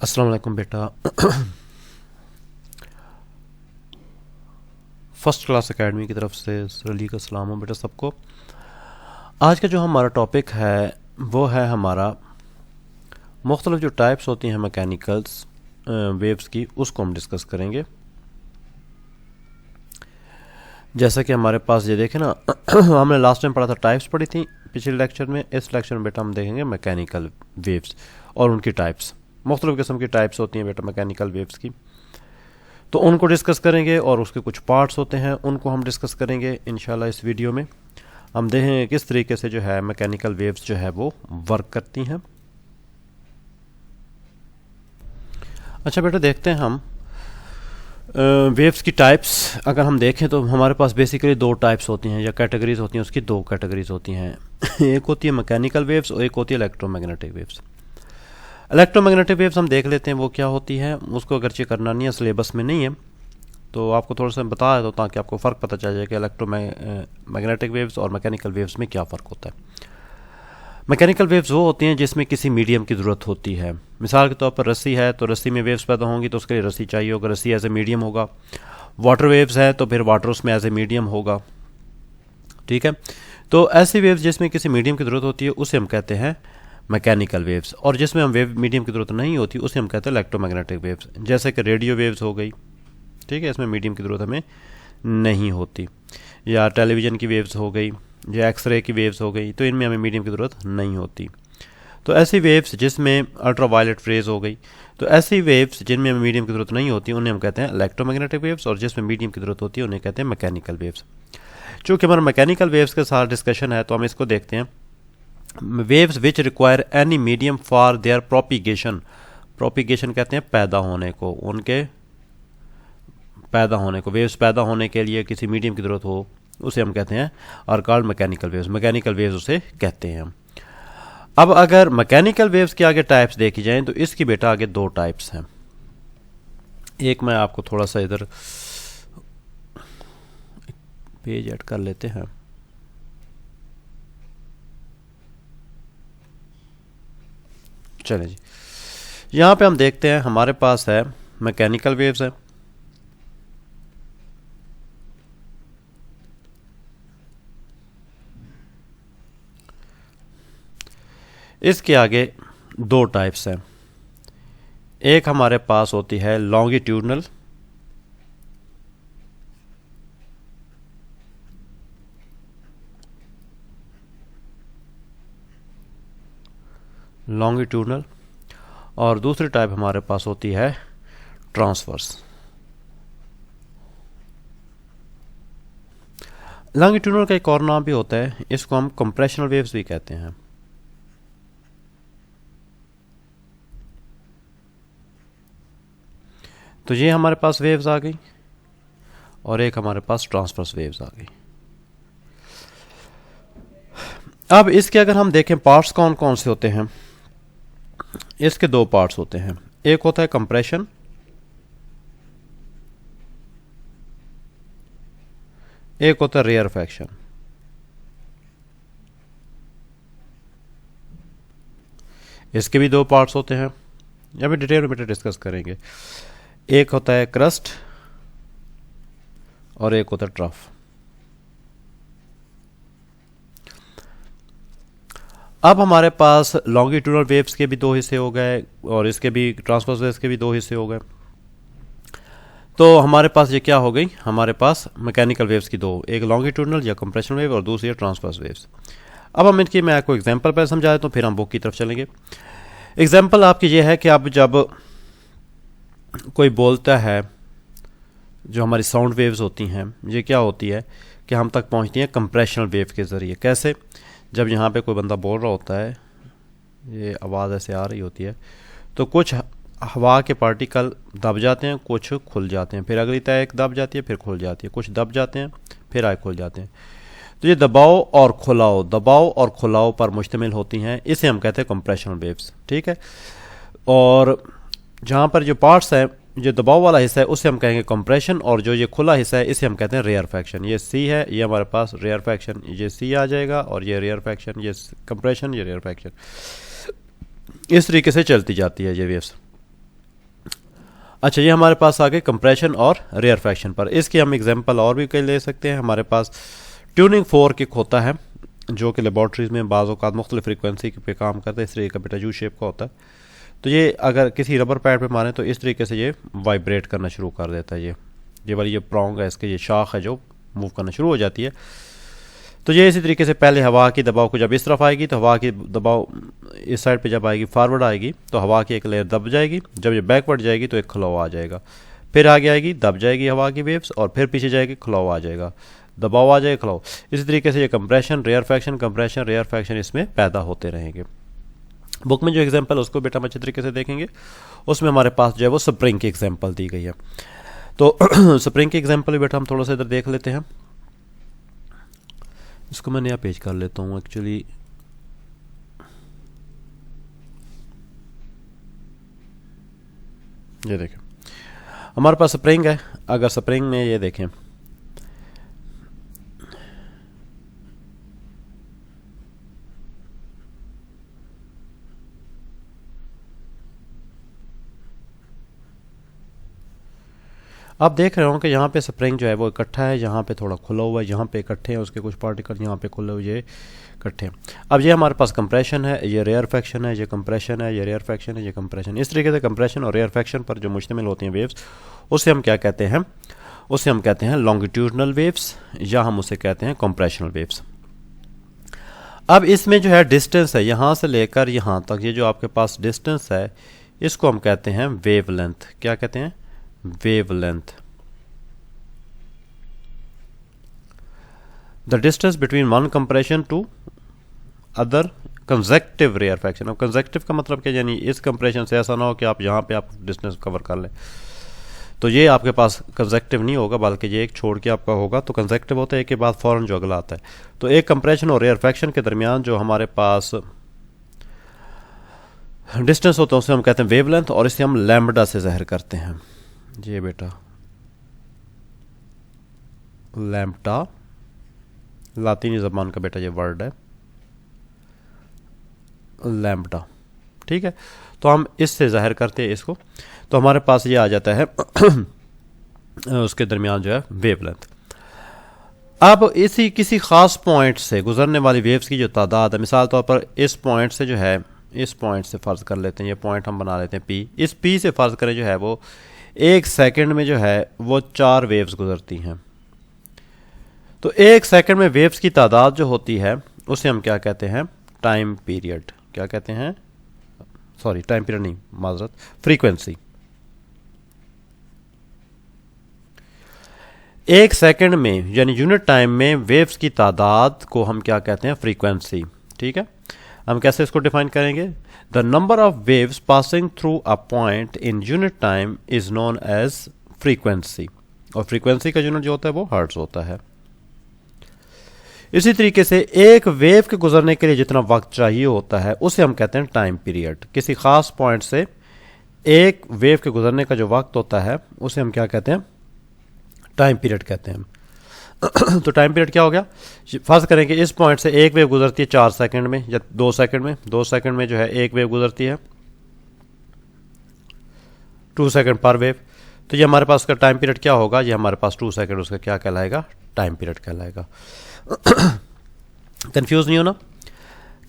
अस्सलाम वालेकुम बेटा। फर्स्ट क्लास एकेडमी की तरफ से सरली का सलाम हो बेटा सबको। आज का जो हमारा टॉपिक है वो है हमारा मुख्तलिफ जो टाइप्स होती हैं मैकेनिकल्स वेव्स की, उसको हम डिस्कस करेंगे। जैसा कि हमारे पास ये देखें ना हमने लास्ट टाइम पढ़ा था, टाइप्स पढ़ी थी पिछले लेक्चर में। इस लेक्चर में बेटा हम देखेंगे मैकेनिकल वेव्स और उनकी टाइप्स। मुख्तलिफ किस्म की टाइप्स होती हैं बेटा मैकेनिकल वेव्स की, तो उनको डिस्कस करेंगे। और उसके कुछ पार्ट्स होते हैं, उनको हम डिस्कस करेंगे इंशाल्लाह। इस वीडियो में हम देखेंगे किस तरीके से जो है मैकेनिकल वेव्स जो है वो वर्क करती हैं। अच्छा बेटा, देखते हैं हम वेव्स की टाइप्स। अगर हम देखें तो हमारे पास बेसिकली दो टाइप्स होती हैं या कैटेगरीज होती हैं। उसकी दो कैटेगरीज होती हैं एक होती है मैकेनिकल वेव्स और एक होती है इलेक्ट्रोमैग्नेटिक वेव्स। इलेक्ट्रोमैग्नेटिक वेव्स हम देख लेते हैं वो क्या होती है। उसको अगरचे करना नहीं है, सिलेबस में नहीं है, तो आपको थोड़ा सा बता देता हूँ ताकि आपको फ़र्क पता चल जाए कि इलेक्ट्रोमैग्नेटिक वेव्स और मैकेनिकल वेव्स में क्या फ़र्क होता है। मैकेनिकल वेव्स वो होती हैं जिसमें किसी मीडियम की ज़रूरत होती है। मिसाल के तौर पर रस्सी है तो रस्सी में वेव्स पैदा होंगी तो उसके लिए रस्सी चाहिए होगा, रस्सी एज ए मीडियम होगा। वाटर वेव्स है तो फिर वाटर उसमें एज ए मीडियम होगा। ठीक है, तो ऐसी वेव्स जिसमें किसी मीडियम की ज़रूरत होती है उसे हम कहते हैं मैकेनिकल वेव्स, और जिसमें हम वेव मीडियम की ज़रूरत नहीं होती उसे हम कहते हैं इलेक्ट्रोमैग्नेटिक वेव्स। जैसे कि रेडियो वेव्स हो गई, ठीक है, इसमें मीडियम की ज़रूरत हमें नहीं होती। या टेलीविज़न की वेव्स हो गई या एक्सरे की वेव्स हो गई, तो इनमें हमें मीडियम की ज़रूरत नहीं होती। तो ऐसी वेव्स जिसमें अल्ट्रा वायलेट रेज हो गई, तो ऐसी वेव्स जिनमें हमें मीडियम की ज़रूरत नहीं होती उन्हें हम कहते हैं इलेक्ट्रोमैग्नेटिक वेव्स, और जिसमें मीडियम की ज़रूरत होती है उन्हें कहते हैं मैकेनिकल वेव्स। चूँकि हमारा मैकेनिकल वेव्स के साथ डिस्कशन है तो हम इसको देखते हैं। Waves which require any medium for their propagation. Propagation कहते हैं पैदा होने को, उनके पैदा होने को। वेव्स पैदा होने के लिए किसी मीडियम की ज़रूरत हो उसे हम कहते हैं और called mechanical waves. Mechanical waves उसे कहते हैं हम। अब अगर मैकेनिकल वेव्स के आगे टाइप्स देखी जाएं तो इसकी बेटा आगे दो टाइप्स हैं। एक मैं आपको थोड़ा सा इधर पेज ऐड कर लेते हैं। चलें जी, यहाँ पे हम देखते हैं हमारे पास है मैकेनिकल वेव्स है। इसके आगे दो टाइप्स हैं। एक हमारे पास होती है लॉन्गिट्यूडनल, लॉन्गिट्यूडनल, और दूसरी टाइप हमारे पास होती है ट्रांसवर्स। लॉन्गिट्यूडनल का एक और नाम भी होता है, इसको हम कंप्रेशनल वेव्स भी कहते हैं। तो ये हमारे पास वेव्स आ गई और एक हमारे पास ट्रांसवर्स वेव्स आ गई। अब इसके अगर हम देखें पार्ट्स कौन कौन से होते हैं, इसके दो पार्ट्स होते हैं। एक होता है कंप्रेशन, एक होता है रेयरफैक्शन। इसके भी दो पार्ट्स होते हैं, अभी डिटेल में डिस्कस करेंगे। एक होता है क्रस्ट और एक होता है ट्रफ। अब हमारे पास लॉन्गिट्यूडनल वेव्स के भी दो हिस्से हो गए और इसके भी ट्रांसवर्स वेव्स के भी दो हिस्से हो गए। तो हमारे पास ये क्या हो गई, हमारे पास मैकेनिकल वेव्स की दो, एक लॉन्गिट्यूडनल या कंप्रेशन वेव और दूसरी है ट्रांसवर्स वेव्स। अब हम इनकी मैं आपको एग्जांपल पर समझा देता हूँ, फिर हम बुक की तरफ चलेंगे। एग्जांपल आपकी ये है कि आप जब कोई बोलता है, जो हमारी साउंड वेव्स होती हैं ये क्या होती है कि हम तक पहुंचती हैं कंप्रेशनल वेव के ज़रिए। कैसे? जब यहाँ पे कोई बंदा बोल रहा होता है, ये आवाज़ ऐसे आ रही होती है, तो कुछ हवा के पार्टिकल दब जाते हैं, कुछ खुल जाते हैं, फिर अगली तय एक दब जाती है फिर खुल जाती है, कुछ दब जाते हैं फिर आए खुल जाते हैं। तो ये दबाव और खुलाव पर मुश्तमिल होती हैं, इसे हम कहते हैं कंप्रेशनल वेव्स। ठीक है, और जहाँ पर जो पार्ट्स है, जो दबाव वाला हिस्सा है उसे हम कहेंगे कंप्रेशन, और जो ये खुला हिस्सा है इसे हम कहते हैं रेयरफैक्शन। ये सी है, ये हमारे पास रेयरफैक्शन, ये सी आ जाएगा, और ये रेयरफैक्शन, ये कंप्रेशन, ये रेयरफैक्शन। इस तरीके से चलती जाती है ये वेव्स। अच्छा, ये हमारे पास आ गए कंप्रेशन और रेयरफैक्शन पर। इसकी हम एग्जांपल और भी कई ले सकते हैं। हमारे पास ट्यूनिंग फोर्क एक होता है जो कि लेबॉर्ट्रीज में बाज़ औक़ात मुख्तलिफ फ्रीक्वेंसी पे काम करता है, इस तरीके का बेटा यू शेप का होता है। तो ये अगर किसी रबर पैड पे मारें तो इस तरीके से ये वाइब्रेट करना शुरू कर देता है। ये वाली ये प्रॉन्ग है, इसके ये शाख है जो मूव करना शुरू हो जाती है। तो ये इसी तरीके से पहले हवा की दबाव को जब इस तरफ आएगी तो हवा की दबाव इस साइड पे जब आएगी फॉरवर्ड आएगी तो हवा की एक लेयर दब जाएगी, जब ये बैकवर्ड जाएगी तो एक खुलाव आ जाएगा, फिर आगे आएगी दब जाएगी हवा की वेव्स और फिर पीछे जाएगी खुलाव आ जाएगा, दबाव आ जाएगा खुलाव। इसी तरीके से ये कंप्रेशन रेयर फैक्शन इसमें पैदा होते रहेंगे। बुक में जो एग्जाम्पल उसको बेटा हम अच्छे तरीके से देखेंगे। उसमें हमारे पास जो है वो स्प्रिंग की एग्जाम्पल दी गई है। तो स्प्रिंग की एग्जाम्पल भी बेटा हम थोड़ा सा इधर देख लेते हैं। इसको मैं नया पेज कर लेता हूँ एक्चुअली। ये देखें हमारे पास स्प्रिंग है। अगर स्प्रिंग में ये देखें आप देख रहे हो कि यहाँ पे स्प्रिंग जो है वो इकट्ठा है, यहाँ पे थोड़ा खुला हुआ है, यहाँ पे इकट्ठे हैं उसके कुछ पार्टिकल, यहाँ पे खुले हुए इकट्ठे हैं। अब ये हमारे पास कंप्रेशन है, ये रेयरफैक्शन है, ये कंप्रेशन है, ये रेयरफैक्शन है, ये कंप्रेशन। इस तरीके से कंप्रेशन और रेयरफैक्शन पर जो मुश्तमिल होती हैं वेव्स, उससे हम क्या कहते हैं, उससे हम कहते हैं लॉन्गिट्यूडनल वेव्स या हम उसे कहते हैं कंप्रेशनल वेव्स। अब इसमें जो है डिस्टेंस है यहाँ से लेकर यहाँ तक, ये जो आपके पास डिस्टेंस है इसको हम कहते हैं वेवलेंथ। क्या कहते हैं? wavelength. The distance between one compression to other consecutive rarefaction। अब consecutive का मतलब क्या, यानी इस compression से ऐसा ना हो कि आप यहाँ पे आप distance cover कर लें, तो ये आपके पास consecutive नहीं होगा, बल्कि ये एक छोड़ के आपका होगा। तो consecutive होता है एक के बाद फौरन जो अगला आता है। तो एक compression और rarefaction के दरमियान जो हमारे पास डिस्टेंस होता है उसे हम कहते हैं वेवलेंथ, और इसे हम लैम्बडा से ज़ाहिर करते हैं। ये बेटा लैम्बडा लातीनी ज़बान का बेटा ये वर्ड है लैम्बडा, ठीक है। तो हम इससे ज़ाहिर करते हैं इसको, तो हमारे पास ये आ जाता है उसके दरमियान जो है वेवलेंथ। अब इसी किसी ख़ास पॉइंट से गुजरने वाली वेव्स की जो तादाद है, मिसाल तौर पर इस पॉइंट से जो है, इस पॉइंट से फ़र्ज़ कर लेते हैं, ये पॉइंट हम बना लेते हैं पी। इस पी से फ़र्ज़ करें जो है वो एक सेकंड में जो है वो 4 वेव्स गुजरती हैं। तो एक सेकंड में वेव्स की तादाद जो होती है उसे हम क्या कहते हैं? Time period. क्या कहते हैं? सॉरी, टाइम पीरियड नहीं, माजरत, फ्रीक्वेंसी। एक सेकंड में यानी यूनिट टाइम में वेव्स की तादाद को हम क्या कहते हैं? फ्रीक्वेंसी। ठीक है, हम कैसे इसको डिफाइन करेंगे? The number of waves passing through a point in unit time is known as frequency, और फ्रीक्वेंसी का यूनिट जो होता है वो हर्ट्ज होता है। इसी तरीके से एक वेव के गुजरने के लिए जितना वक्त चाहिए होता है उसे हम कहते हैं टाइम पीरियड। किसी खास पॉइंट से एक वेव के गुजरने का जो वक्त होता है उसे हम क्या कहते हैं? टाइम पीरियड कहते हैं। तो टाइम पीरियड क्या हो गया? फर्ज करें कि इस पॉइंट से एक वेव गुजरती है 4 सेकंड में या 2 सेकंड में, 2 सेकंड में जो है एक वेव गुजरती है, 2 सेकंड पर वेव। तो ये हमारे पास का टाइम पीरियड क्या होगा? ये हमारे पास 2 सेकंड उसका क्या कहलाएगा? टाइम पीरियड कहलाएगा। कंफ्यूज नहीं होना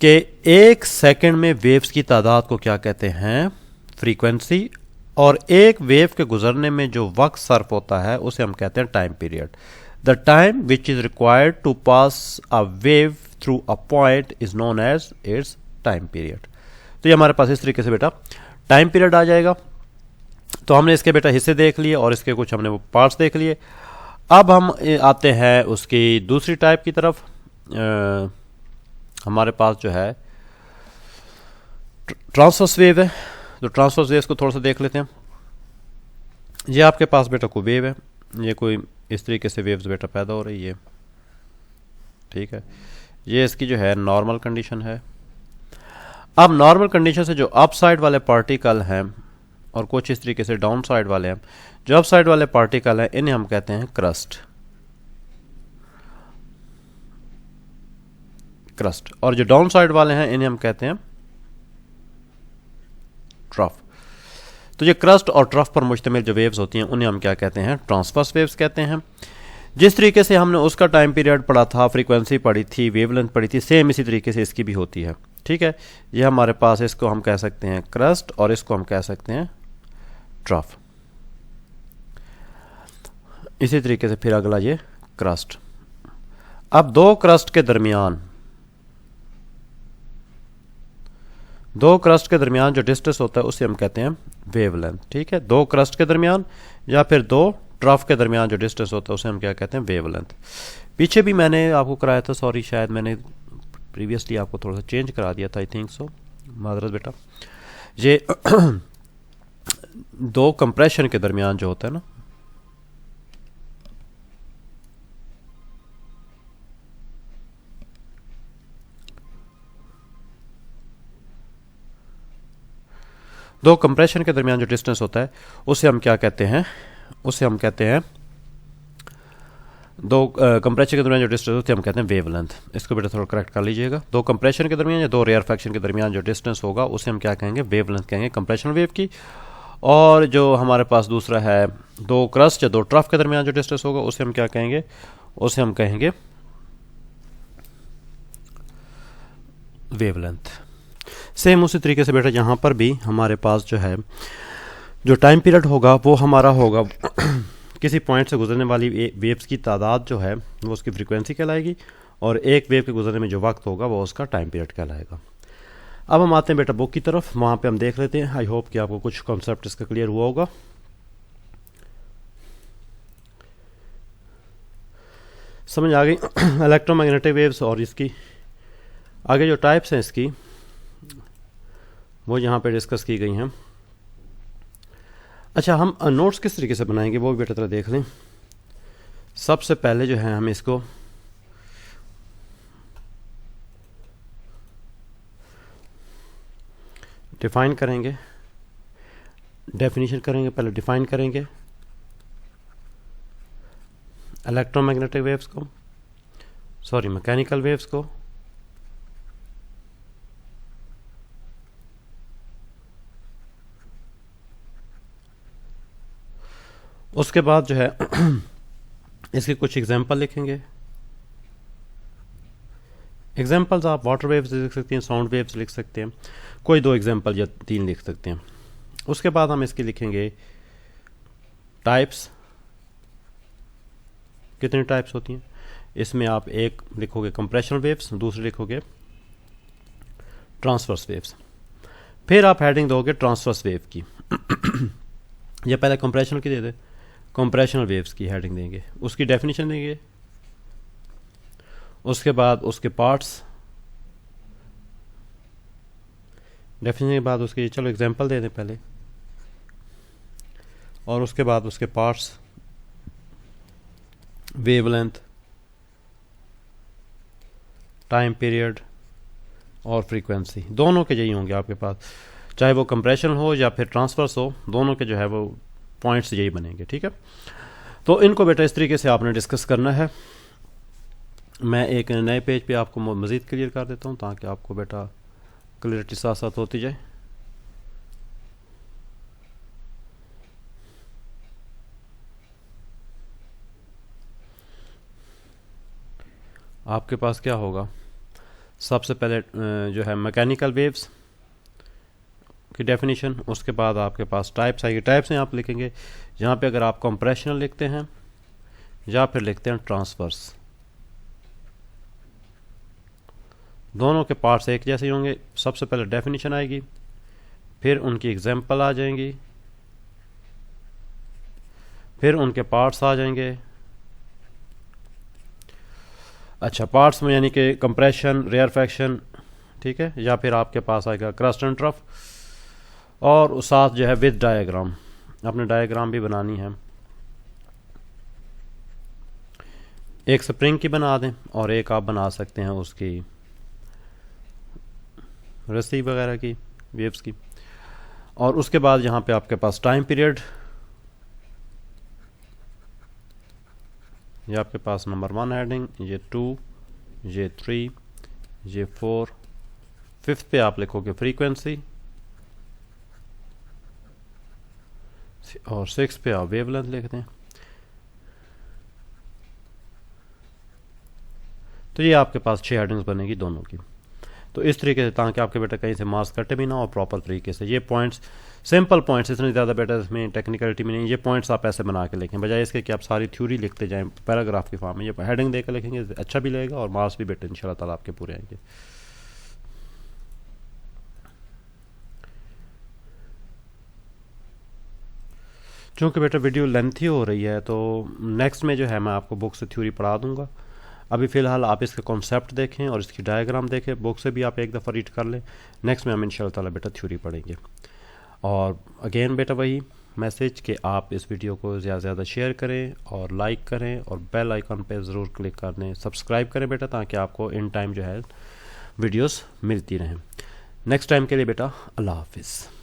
कि एक सेकंड में वेव्स की तादाद को क्या कहते हैं? फ्रीक्वेंसी, और एक वेव के गुजरने में जो वक्त सर्फ होता है उसे हम कहते हैं time period. The time which is required to pass a wave through a point is known as its time period. तो ये हमारे पास इस तरीके से बेटा टाइम पीरियड आ जाएगा। तो हमने इसके बेटा हिस्से देख लिए और इसके कुछ हमने वो पार्ट्स देख लिए। अब हम आते हैं उसकी दूसरी टाइप की तरफ। हमारे पास जो है ट्रांसवर्स वेव है। तो ट्रांसवर्स वेव को थोड़ा सा देख लेते हैं। ये आपके पास बेटा कोई वेव है, ये कोई इस तरीके से वेव्स बेटा पैदा हो रही है, ठीक है। ये इसकी जो है नॉर्मल कंडीशन है। अब नॉर्मल कंडीशन से जो अप साइड वाले पार्टिकल हैं और कुछ इस तरीके से डाउन साइड वाले हैं, जो अप साइड वाले पार्टिकल हैं इन्हें हम कहते हैं क्रस्ट, और जो डाउन साइड वाले हैं इन्हें हम कहते हैं ट्रफ। तो ये क्रस्ट और ट्रफ पर मुश्तमिल जो वेव्स होती हैं उन्हें हम क्या कहते हैं, ट्रांसवर्स वेव्स कहते हैं। जिस तरीके से हमने उसका टाइम पीरियड पढ़ा था, फ्रीक्वेंसी पढ़ी थी, वेवलेंथ पढ़ी थी, सेम इसी तरीके से इसकी भी होती है। ठीक है, ये हमारे पास, इसको हम कह सकते हैं क्रस्ट और इसको हम कह सकते हैं ट्रफ। इसी तरीके से फिर अगला ये क्रस्ट। अब दो क्रस्ट के दरमियान जो डिस्टेंस होता है उसे हम कहते हैं वेवलेंथ। ठीक है, दो क्रस्ट के दरमियान या फिर दो ट्रफ के दरमियान जो डिस्टेंस होता है उसे हम क्या कहते हैं, वेवलेंथ। पीछे भी मैंने आपको कराया था, सॉरी शायद मैंने प्रीवियसली आपको थोड़ा सा चेंज करा दिया था, आई थिंक सो, मादरत बेटा। ये दो कंप्रेशन के दरमियान जो होता है ना, दो कंप्रेशन के दरमियान जो डिस्टेंस होता है उसे हम क्या कहते हैं, उसे हम कहते हैं, दो कंप्रेशन के दरमियान जो डिस्टेंस होती है हम कहते हैं वेवलेंथ। इसको बेटा थोड़ा करेक्ट कर लीजिएगा। दो कंप्रेशन के दरमियान या दो रेयरफैक्शन के दरमियान जो डिस्टेंस होगा उसे हम क्या कहेंगे, वेवलेंथ कहेंगे कंप्रेशन वेव की। और जो हमारे पास दूसरा है, दो क्रस्ट या दो ट्रफ के दरमियान जो डिस्टेंस होगा उसे हम क्या कहेंगे, उसे हम कहेंगे वेवलेंथ। सेम उसी तरीके से बेटा यहाँ पर भी हमारे पास जो है, जो टाइम पीरियड होगा वो हमारा होगा किसी पॉइंट से गुजरने वाली वेव्स की तादाद जो है वो उसकी फ्रीक्वेंसी कहलाएगी, और एक वेव के गुजरने में जो वक्त होगा वो उसका टाइम पीरियड कहलाएगा। अब हम आते हैं बेटा बुक की तरफ, वहाँ पे हम देख लेते हैं। आई होप कि आपको कुछ कॉन्सेप्ट इसका क्लियर हुआ होगा। समझ आ गई इलेक्ट्रोमैग्नेटिक वेव्स। और इसकी आगे जो टाइप्स हैं इसकी वो यहाँ पे डिस्कस की गई हैं। अच्छा, हम नोट्स किस तरीके से बनाएंगे वो भी बेटा तरह देख लें। सबसे पहले जो है हम इसको डिफाइन करेंगे, डेफिनेशन करेंगे। पहले डिफाइन करेंगे इलेक्ट्रोमैग्नेटिक वेव्स को, सॉरी मैकेनिकल वेव्स को। उसके बाद जो है इसके कुछ एग्जांपल लिखेंगे। एग्जांपल्स आप वाटर वेव्स लिख सकते हैं, साउंड वेव्स लिख सकते हैं, कोई दो एग्जांपल या तीन लिख सकते हैं। उसके बाद हम इसके लिखेंगे टाइप्स, कितनी टाइप्स होती हैं। इसमें आप एक लिखोगे कंप्रेशनल वेव्स, दूसरी लिखोगे ट्रांसवर्स वेव्स। फिर आप हेडिंग दोगे ट्रांसवर्स वेव की या पहले कंप्रेशनल की दे दे, कंप्रेशनल वेव्स की हेडिंग देंगे, उसकी डेफिनेशन देंगे। उसके बाद उसके पार्ट्स, डेफिनेशन के बाद उसके, चलो एग्जांपल दे दें पहले, और उसके बाद उसके पार्ट्स, वेवलेंथ, टाइम पीरियड और फ्रीक्वेंसी। दोनों के यही होंगे आपके पास, चाहे वो कंप्रेशन हो या फिर ट्रांसफर्स हो, दोनों के जो है वो पॉइंट्स यही बनेंगे। ठीक है, तो इनको बेटा इस तरीके से आपने डिस्कस करना है। मैं एक नए पेज पे आपको मज़ीद क्लियर कर देता हूँ ताकि आपको बेटा क्लियरिटी साथ साथ होती जाए। आपके पास क्या होगा, सबसे पहले जो है मैकेनिकल वेव्स की डेफिनेशन, उसके बाद आपके पास टाइप्स आएगी। टाइप्स में आप लिखेंगे यहाँ पे अगर आप कंप्रेशनल लिखते हैं या फिर लिखते हैं ट्रांसवर्स, दोनों के पार्ट्स एक जैसे ही होंगे। सबसे पहले डेफिनेशन आएगी, फिर उनकी एग्जांपल आ जाएंगी, फिर उनके पार्ट्स आ जाएंगे। अच्छा, पार्ट्स में यानी कि कंप्रेशन, रेयरफैक्शन, ठीक है, या फिर आपके पास आएगा क्रस्ट एंड ट्रफ, और साथ जो है विद डायग्राम, अपने डायग्राम भी बनानी है। एक स्प्रिंग की बना दें और एक आप बना सकते हैं उसकी रस्सी वगैरह की, वेव्स की। और उसके बाद यहाँ पे आपके पास टाइम पीरियड, ये आपके पास नंबर 1 हेडिंग, ये 2, ये 3, ये 4, 5th पे आप लिखोगे फ्रीक्वेंसी, और 6 पे आप वेवलेंथ लिख दें। तो ये आपके पास 6 हेडिंग्स बनेगी दोनों की। तो इस तरीके से, ताकि आपके बेटा कहीं से मार्क्स कटे भी ना और प्रॉपर तरीके से, ये पॉइंट्स सिंपल पॉइंट्स, इतने ज़्यादा बेटा इसमें टेक्निकलिटी में नहीं, ये पॉइंट्स आप ऐसे बना के लिखें, बजाय इसके कि आप सारी थ्योरी लिखते जाएं पैराग्राफ के फॉर्म में। ये हेडिंग देकर लिखेंगे अच्छा भी लगेगा और मार्क्स भी बेटा इंशाल्लाह ताला आपके पूरे आएंगे। चूँकि बेटा वीडियो लेंथी हो रही है तो नेक्स्ट में जो है मैं आपको बुक से थ्योरी पढ़ा दूंगा। अभी फ़िलहाल आप इसके कॉन्सेप्ट देखें और इसकी डायग्राम देखें, बुक से भी आप एक दफ़ा रीड कर लें। नेक्स्ट में हम इंशाल्लाह ताला बेटा थ्योरी पढ़ेंगे। और अगेन बेटा वही मैसेज कि आप इस वीडियो को ज़्यादा से ज़्यादा शेयर करें और लाइक करें और बेल आइकन पे ज़रूर क्लिक कर दें, सब्सक्राइब करें बेटा, ताकि आपको इन टाइम जो है वीडियोस मिलती रहें। नेक्स्ट टाइम के लिए बेटा अल्लाह हाफिज़।